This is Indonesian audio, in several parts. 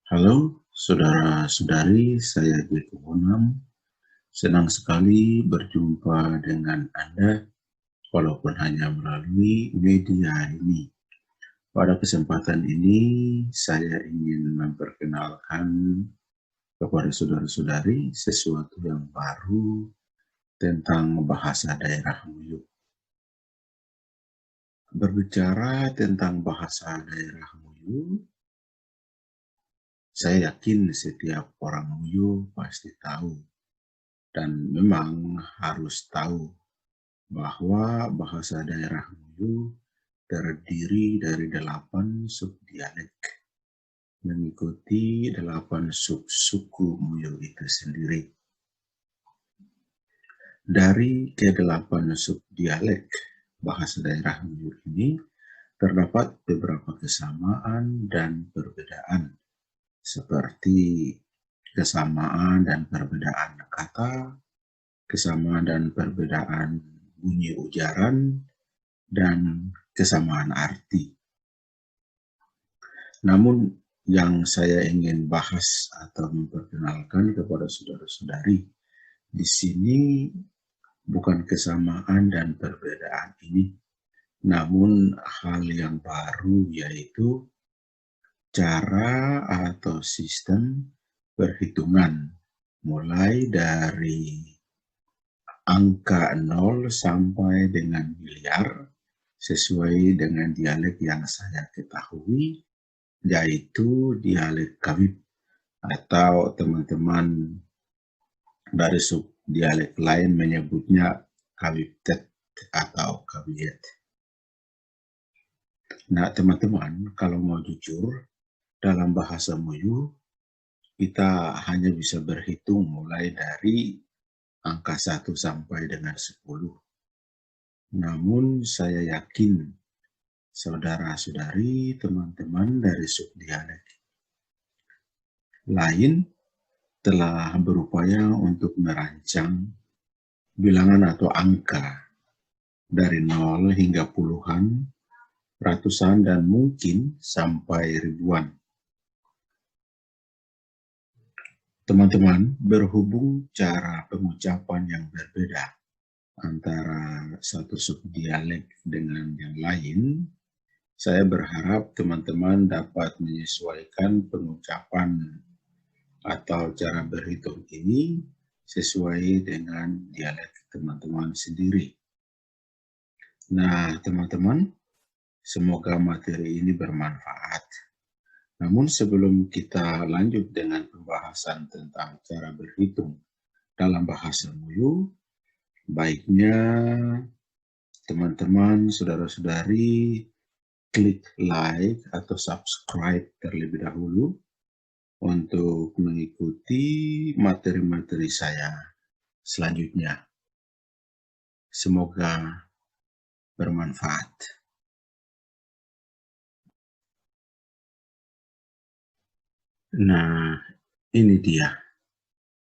Halo, saudara-saudari, saya Jeko Honam. Senang sekali berjumpa dengan Anda, walaupun hanya melalui media ini. Pada kesempatan ini, saya ingin memperkenalkan kepada saudara-saudari sesuatu yang baru tentang bahasa daerah Muyu. Berbicara tentang bahasa daerah Muyu, saya yakin setiap orang Muyu pasti tahu dan memang harus tahu bahwa bahasa daerah Muyu terdiri dari 8 subdialek, mengikuti 8 subsuku Muyu itu sendiri. Dari ke-8 subdialek bahasa daerah Muyu ini, terdapat beberapa kesamaan dan perbedaan, seperti kesamaan dan perbedaan kata, kesamaan dan perbedaan bunyi ujaran, dan kesamaan arti. Namun yang saya ingin bahas atau memperkenalkan kepada saudara-saudari di sini bukan kesamaan dan perbedaan ini, namun hal yang baru, yaitu cara atau sistem perhitungan mulai dari angka 0 sampai dengan miliar sesuai dengan dialek yang saya ketahui, yaitu dialek Kawip, atau teman-teman dari subdialek lain menyebutnya Kawiptet atau Kawiyet. Nah, teman-teman, kalau mau jujur, dalam bahasa Muyu, kita hanya bisa berhitung mulai dari angka 1 sampai dengan 10. Namun saya yakin saudara-saudari, teman-teman dari subdialek lain telah berupaya untuk merancang bilangan atau angka dari 0 hingga puluhan, ratusan, dan mungkin sampai ribuan. Teman-teman, berhubung cara pengucapan yang berbeda antara satu subdialek dengan yang lain, saya berharap teman-teman dapat menyesuaikan pengucapan atau cara berhitung ini sesuai dengan dialek teman-teman sendiri. Nah, teman-teman, semoga materi ini bermanfaat. Namun sebelum kita lanjut dengan pembahasan tentang cara berhitung dalam bahasa Muyu, baiknya teman-teman, saudara-saudari, klik like atau subscribe terlebih dahulu untuk mengikuti materi-materi saya selanjutnya. Semoga bermanfaat. Nah, ini dia,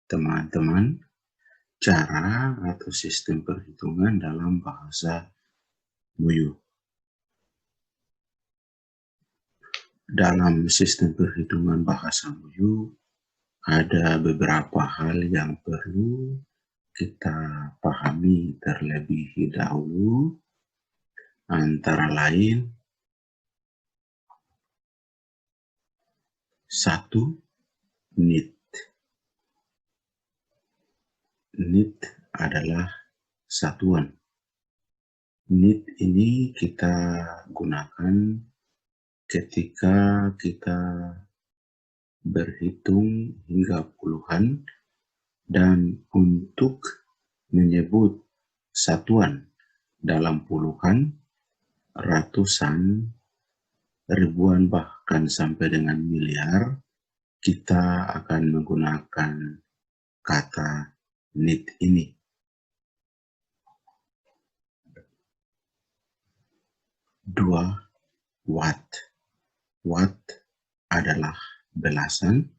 teman-teman, cara atau sistem perhitungan dalam bahasa Muyu. Dalam sistem perhitungan bahasa Muyu, ada beberapa hal yang perlu kita pahami terlebih dahulu, antara lain: 1. Nit. Nit adalah satuan. Nit ini kita gunakan ketika kita berhitung hingga puluhan dan untuk menyebut satuan dalam puluhan, ratusan, ribuan, bahkan sampai dengan miliar, kita akan menggunakan kata nit ini. 2. Watt. Watt adalah belasan.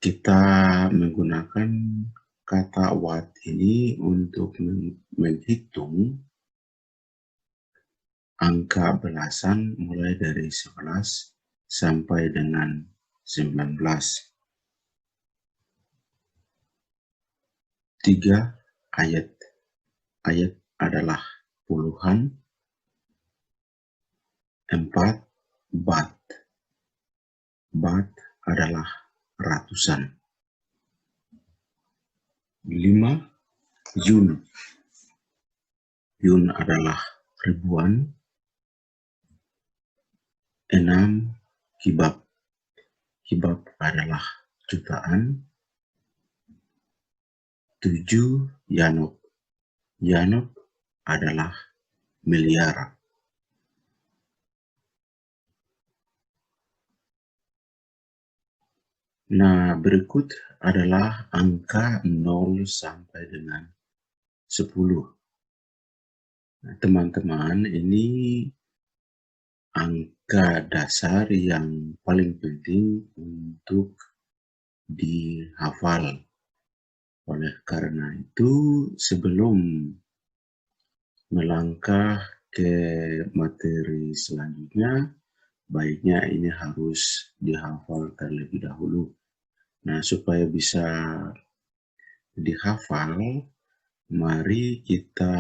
Kita menggunakan kata watt ini untuk menghitung angka belasan mulai dari 11 sampai dengan 19. 3 ayat. Ayat adalah puluhan. 4 bat. Bat adalah ratusan. 5 yun. Yun adalah ribuan. 6 kibab. Kibab adalah jutaan. 7 yanok. Yanok adalah miliar. Nah, berikut adalah angka 0 sampai dengan 10. Nah, teman-teman, ini angka dasar yang paling penting untuk dihafal. Oleh karena itu, sebelum melangkah ke materi selanjutnya, baiknya ini harus dihafal terlebih dahulu. Nah, supaya bisa dihafal, mari kita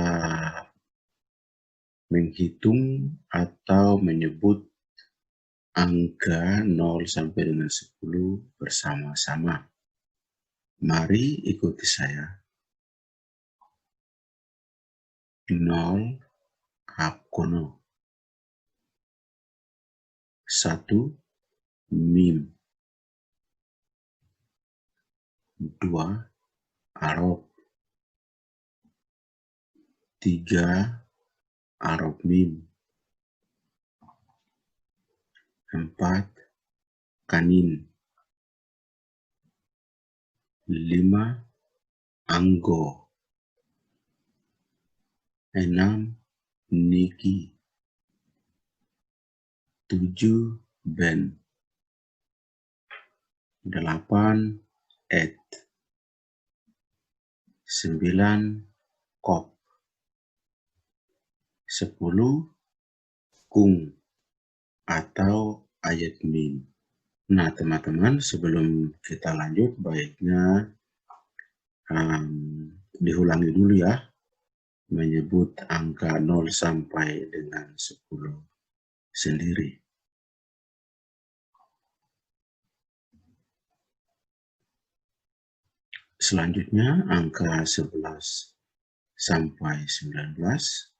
menghitung atau menyebut angka 0 sampai dengan 10 bersama-sama. Mari ikuti saya. 0 hakono. 1 mim. 2 arop. 3 arop mim. 4 kanin. 5 anggo. 6 niki. 7 ben. 8 et. 9 kop. 10 kung atau ayat mim. Nah, teman-teman, sebelum kita lanjut, baiknya diulangi dulu ya, menyebut angka 0 sampai dengan 10 sendiri. Selanjutnya, angka 11 sampai 19.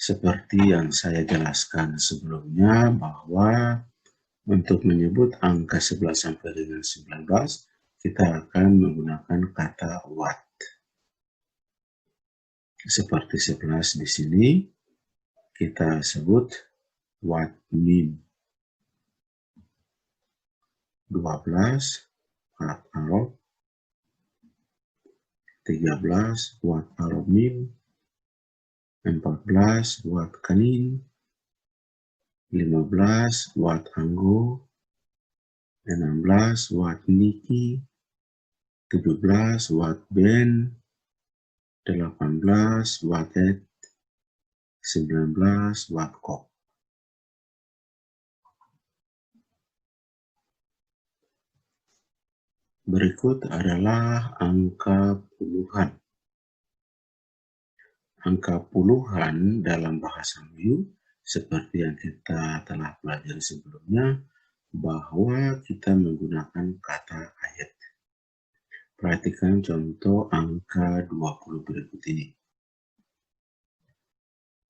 Seperti yang saya jelaskan sebelumnya, bahwa untuk menyebut angka 11 sampai dengan 19, kita akan menggunakan kata watt. Seperti 11 di sini, kita sebut watt mim. 12 watt arop. 13 watt arop mim. 14 watt kanin. 15 watt anggo. 16 watt niki. 17 watt ben. 18 watt et. 19 watt kop. Berikut adalah angka puluhan. Angka puluhan dalam bahasa Melayu, seperti yang kita telah pelajari sebelumnya, bahwa kita menggunakan kata ayat. Perhatikan contoh angka 20 berikut ini.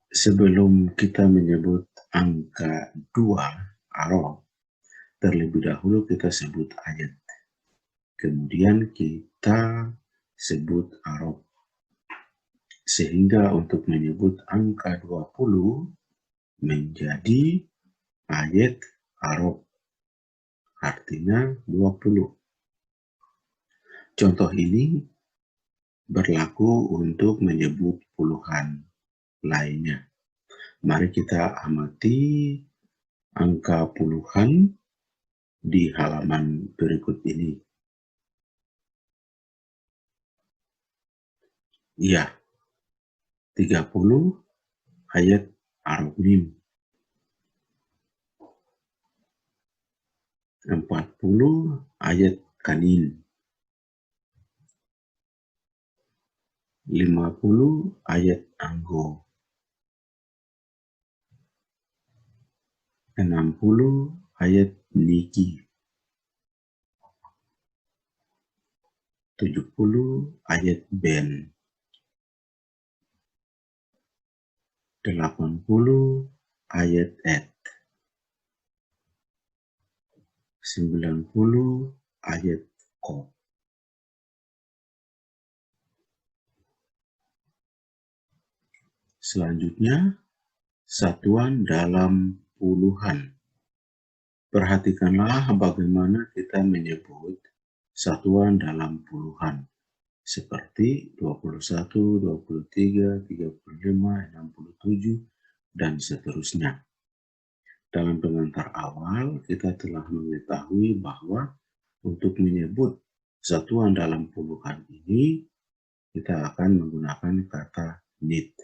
Sebelum kita menyebut angka 2 arop, terlebih dahulu kita sebut ayat. Kemudian kita sebut arop. Sehingga untuk menyebut angka 20 menjadi ayat arop. Artinya 20. Contoh ini berlaku untuk menyebut puluhan lainnya. Mari kita amati angka puluhan di halaman berikut ini. Ya, 30 ayat Arab Mim, 40 ayat Kanin, 50 ayat Anggo, 60 ayat Niki, 70 ayat Ben, 80 ayat Et, 90 ayat Ko. Selanjutnya, satuan dalam puluhan. Perhatikanlah bagaimana kita menyebut satuan dalam puluhan, seperti 21, 23, 35, 67, dan seterusnya. Dalam pengantar awal, kita telah mengetahui bahwa untuk menyebut satuan dalam puluhan ini, kita akan menggunakan kata nit.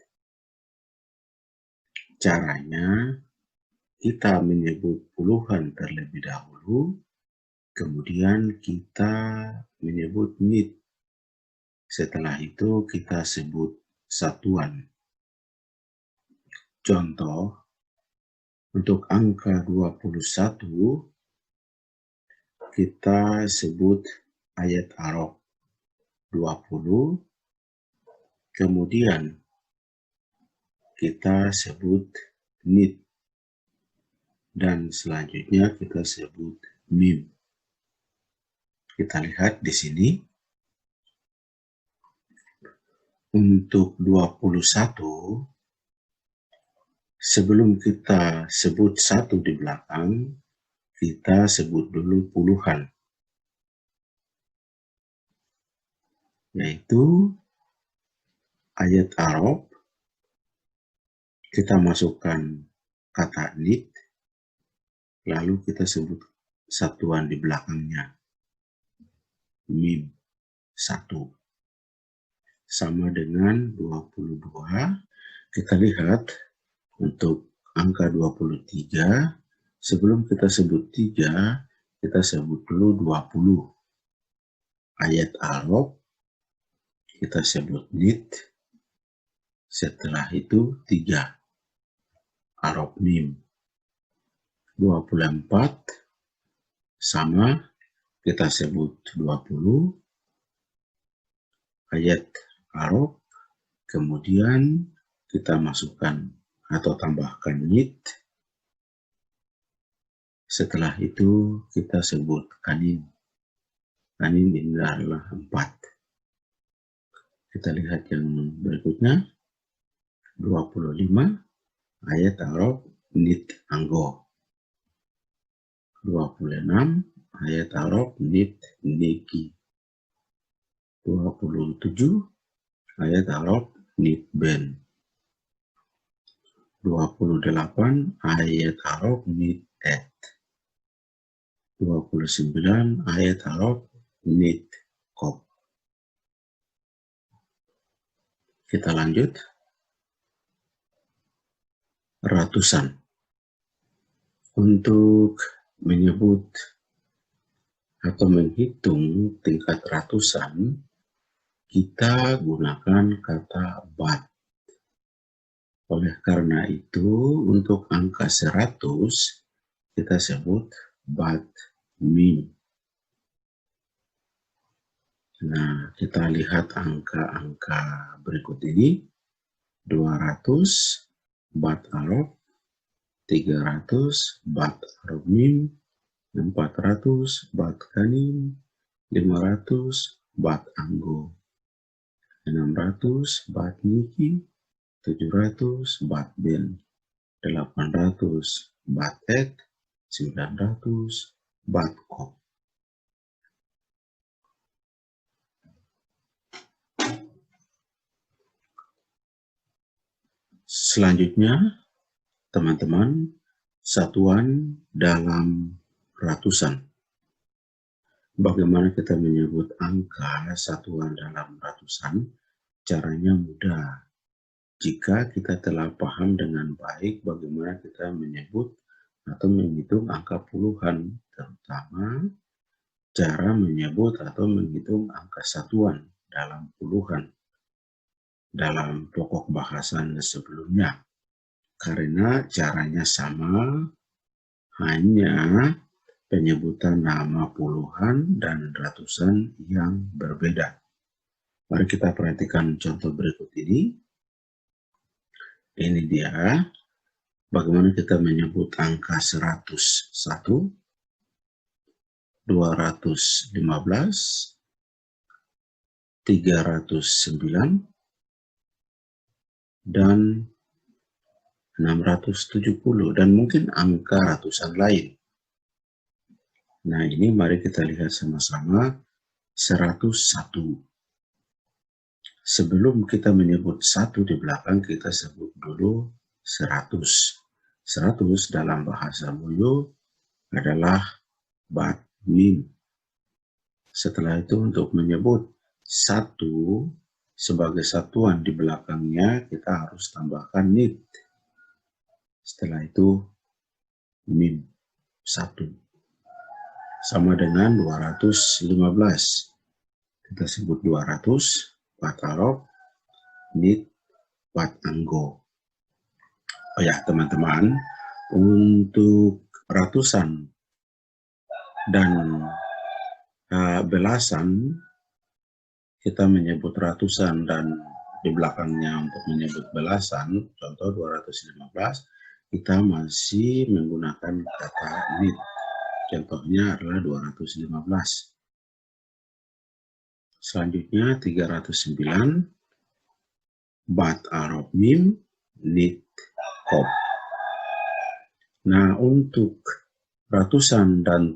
Caranya, kita menyebut puluhan terlebih dahulu, kemudian kita menyebut nit. Setelah itu kita sebut satuan. Contoh, untuk angka 21, kita sebut ayat Arab 20, kemudian kita sebut nit, dan selanjutnya kita sebut mim. Kita lihat di sini, untuk 21, sebelum kita sebut satu di belakang, kita sebut dulu puluhan, yaitu ayat Arab, kita masukkan kata nit, lalu kita sebut satuan di belakangnya, mim, 1. Sama dengan 22, kita lihat untuk angka 23, sebelum kita sebut 3, kita sebut dulu 20. Ayat Arab, kita sebut nit, setelah itu 3, Arab mim. 24, sama, kita sebut 20, ayat Arab, kemudian kita masukkan atau tambahkan nit, setelah itu kita sebut kanin. Kanin ini adalah 4. Kita lihat yang berikutnya, 25, ayat Arab nit Anggo. 26, ayat Arab nit Niki. 27, ayat Arab nit Ben. 28, ayat Arab nit Et. 29, ayat Arab nit Kop. Kita lanjut. Ratusan. Untuk menyebut atau menghitung tingkat ratusan, kita gunakan kata bat. Oleh karena itu, untuk angka 100, kita sebut bat mim. Nah, kita lihat angka-angka berikut ini. 200 bat Arab, 300 bat Arab mim, 400 bat kanim, 500 bat anggo, 600 bat niki, 700 bat ben, 800 bat et, 900 bat kop. Selanjutnya, teman-teman, satuan dalam ratusan. Bagaimana kita menyebut angka satuan dalam ratusan? Caranya mudah. jika kita telah paham dengan baik bagaimana kita menyebut atau menghitung angka puluhan, terutama cara menyebut atau menghitung angka satuan dalam puluhan dalam pokok bahasan sebelumnya. Karena caranya sama, hanya penyebutan nama puluhan dan ratusan yang berbeda. Mari kita perhatikan contoh berikut ini. Ini dia bagaimana kita menyebut angka 101, 215, 309, dan 670, dan mungkin angka ratusan lain. Nah, ini mari kita lihat sama-sama 101. Sebelum kita menyebut satu di belakang, kita sebut dulu 100. 100 dalam bahasa Moyo adalah bat mim. Setelah itu untuk menyebut satu sebagai satuan di belakangnya, kita harus tambahkan nit. Setelah itu mim 1. Sama dengan 215. Kita sebut 200, bat Arab, nit, bat anggo. Oh ya teman-teman, untuk ratusan dan belasan, kita menyebut ratusan dan di belakangnya untuk menyebut belasan, contoh 215, kita masih menggunakan kata nit. Contohnya adalah 215. Selanjutnya 309, bat Arab mim, nit kop. Nah, untuk ratusan dan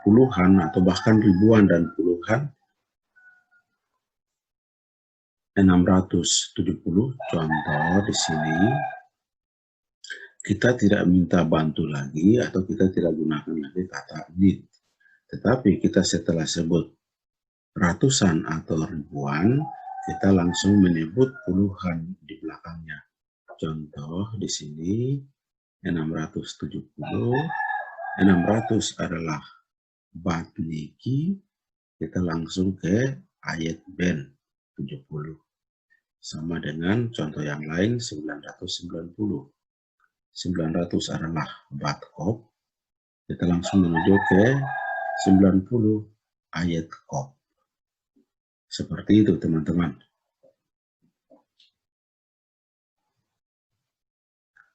puluhan atau bahkan ribuan dan puluhan, 670 contoh di sini, kita tidak minta bantu lagi atau kita tidak gunakan lagi kata nit. Tetapi kita setelah sebut ratusan atau ribuan, kita langsung menyebut puluhan di belakangnya. Contoh di sini 670, 600 adalah bat niki, kita langsung ke ayat ben 70. Sama dengan contoh yang lain 990. 900 adalah bat kop, kita langsung menuju ke 90 ayat kop. Seperti itu teman-teman.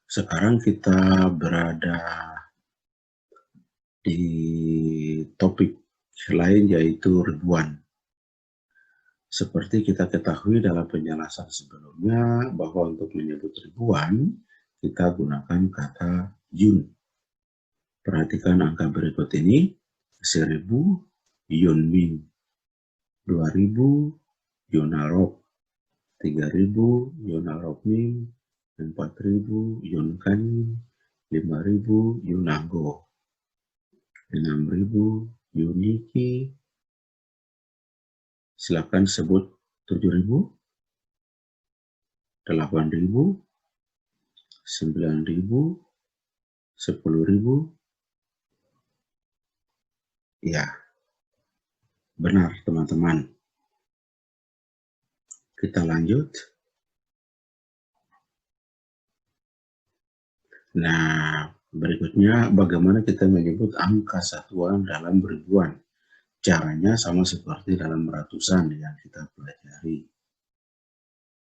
Sekarang kita berada di topik lain, yaitu ribuan. Seperti kita ketahui dalam penjelasan sebelumnya bahwa untuk menyebut ribuan kita gunakan kata yun. Perhatikan angka berikut ini: 1000 yun ming, 2000 yun arok, 3000 yun arok ming, 4000 yun kanin, 5000 yun anggo, 6000 yun niki. Silakan sebut 7.000, 8.000, 9.000, 10.000. Ya, benar teman-teman. Kita lanjut. Nah, berikutnya bagaimana kita menyebut angka satuan dalam ribuan. Caranya sama seperti dalam ratusan yang kita pelajari.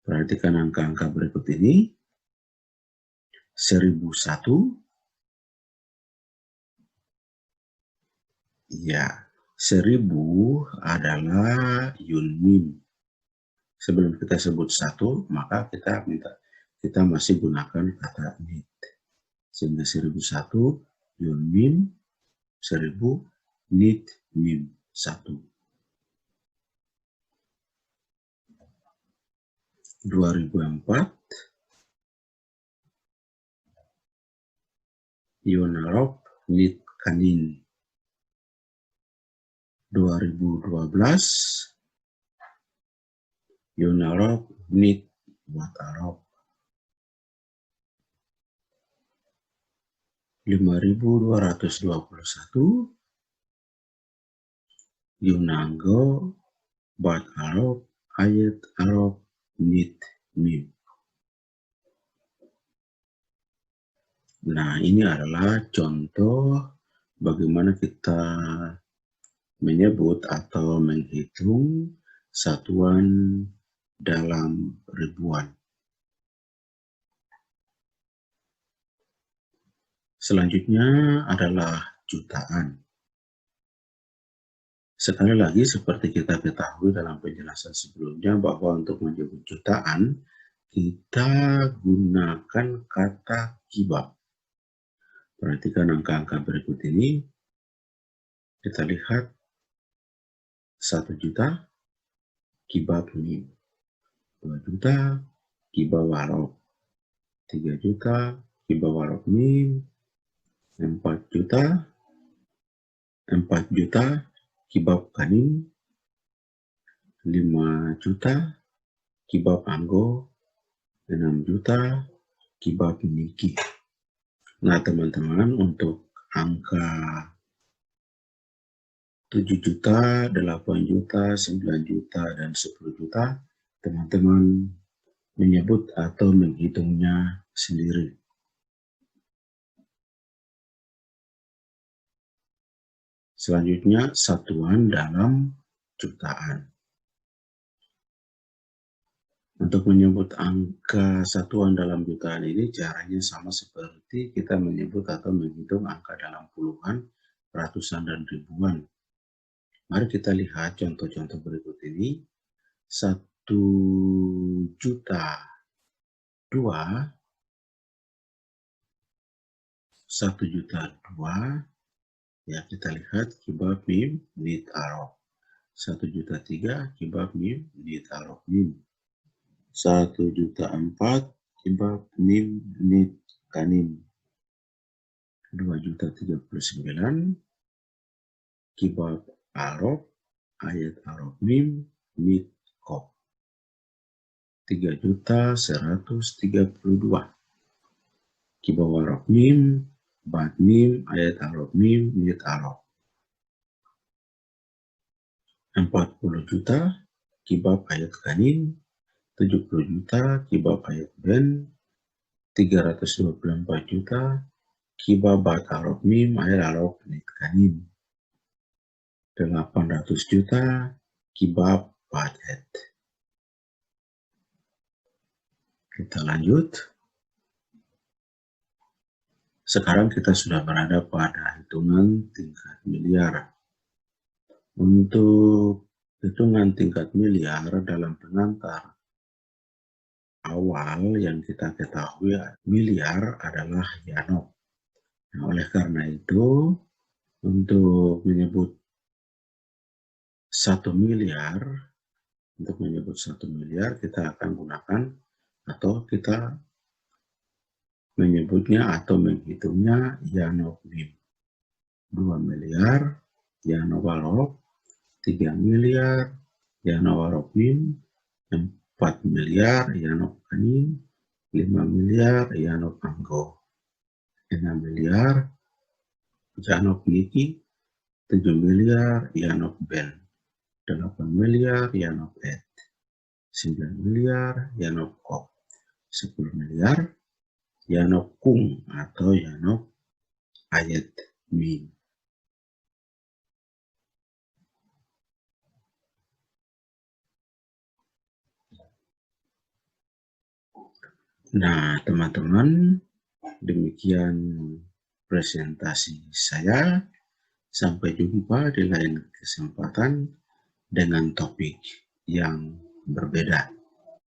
Perhatikan angka-angka berikut ini. 1001. Ya, 1000 adalah yun mim. Sebelum kita sebut 1, maka kita masih gunakan kata nit. Sehingga 1001 yun mim, 1000 nit mim 1. 2004 yun arok nit kanin. 2012 yun arok nit buat Arab 5221 Yunanggo buat Arab ayat Arab nit mim. Nah, ini adalah contoh bagaimana kita menyebut atau menghitung satuan dalam ribuan. Selanjutnya adalah jutaan. Sekali lagi, seperti kita ketahui dalam penjelasan sebelumnya, bahwa untuk menyebut jutaan, kita gunakan kata kibab. Perhatikan angka-angka berikut ini. Kita lihat 1 juta, kibab mim. 2 juta, kibab warok. 3 juta, kibab warok mim. 4 juta, kibab kanin. 5 juta, kibab anggo. 6 juta, kibab niki. Nah, teman-teman, untuk angka 7 juta, 8 juta, 9 juta, dan 10 juta, teman-teman menyebut atau menghitungnya sendiri. Selanjutnya, satuan dalam jutaan. Untuk menyebut angka satuan dalam jutaan ini, caranya sama seperti kita menyebut atau menghitung angka dalam puluhan, ratusan, dan ribuan. Mari kita lihat contoh-contoh berikut ini. 1 juta 2, 1 juta 2, ya kita lihat kibab mim nit arok. 1 juta 3, kibab mim nit arok mim. 1 juta 4, kibab mim nit kanin. 2 juta 39, kibab arok ayat arok mim nit kop. 3 juta 132, kibab arok mim bat mim ayat arok mim nit arok. 40 juta, kibab ayat kanin. 70 juta, kibab ayat ben. 324 juta, kibab bat arok mim ayat arok nit kanin. 800 juta, kibab bat et. Kita lanjut. Sekarang kita sudah berada pada hitungan tingkat miliar. Untuk hitungan tingkat miliar dalam pengantar awal yang kita ketahui, miliar adalah yanok. Nah, oleh karena itu, untuk menyebut 1 miliar, kita akan gunakan atau kita menyebutnya atau menghitungnya yanok mim. 2 miliar yanok warok, 3 miliar yanok warok mim, 4 miliar yanok kanin, 5 miliar yanok anggo, 6 miliar yanok niki, 7 miliar yanok ben, 8 miliar yanok et, 9 miliar yanok kop, 10 miliar yanok kung atau yanok ayat mim. Nah, teman-teman, demikian presentasi saya. Sampai jumpa di lain kesempatan dengan topik yang berbeda.